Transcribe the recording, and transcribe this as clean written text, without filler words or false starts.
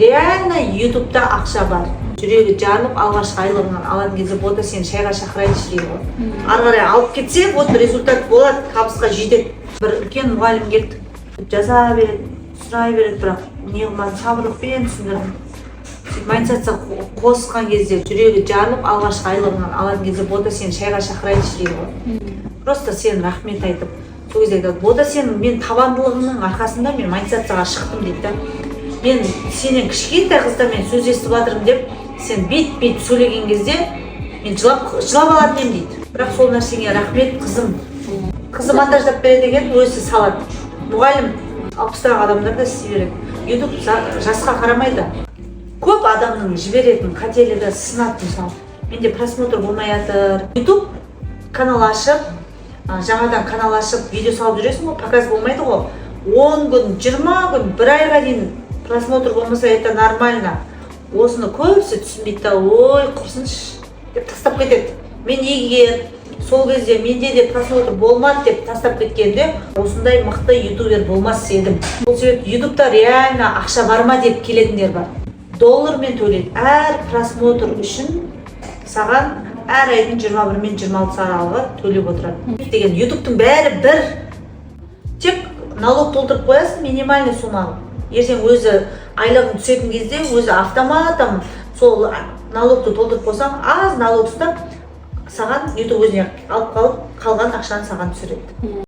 реально ютубта ақша бар. Жүрегі жарылып алғашқы айлығынан алған кезде бота сені шайға шақырайыншы дейді ғой. Ары қарай алып кетсе, вот результат болады, табысқа жетеді. Бір үлкен мұғалім келді, жаза береді, сұрай береді, бірақ неғылмады, сабырлықпен түсіндірдім. Майнсатса қосқан кезде жүрегі жарылып алғашқы айлығынан алған кезде бота сені шайға шақырайыншы дейді ғой. Просто сен рахмет айтып, сол кезде айтады, бота сенің мен табандылығыңның арқасында мен майнсатсаға шықтым дейді. Мен сенен кішкентай қыздармен сөз естіп жатырмын деп, сен бет сөйлеген кезде мен жылап алатын едім дейді. Бірақ сол нәрсеңе рахмет қызым. Қызы монтаждап береді екен, өзі салады. Мұғалім 60-тағы адамдар да істей береді. YouTube жасқа қарамайды. Көп адамның жіберетін қателігі сынады мысалы. Менде просмотр болмай жатыр. YouTube канал ашып, жаңадан канал ашып, видео салып жүресің ғой, показ болмайды ғой. 10 күн, 20 күн, 1 айға дейін просмотр болмаса, это нормально. Осыны көбісі түсінбейді, ой, құрсыншы деп тастап кетеді. Мен егер сол кезде менде де просмотр болмады деп тастап кеткенде, осындай мықты ютубер болмас едім. Бұл себеп ютубта реально ақша бар ма деп келетіндер бар. Доллармен төлейді. Әр просмотр үшін саған әр айдың 21 мен 26 аралығы төлеп отырады. Деген ютубтың бәрі бір. Тек налог толтырып қоясың, минимальный сумманы. Ертең өзі айлығың түсетін кезде өзі автоматом сол налогты толтырып қойсаң, аз налог ұстап, саған YouTube өзіне алып қалып, қалған ақшаны саған түсіреді.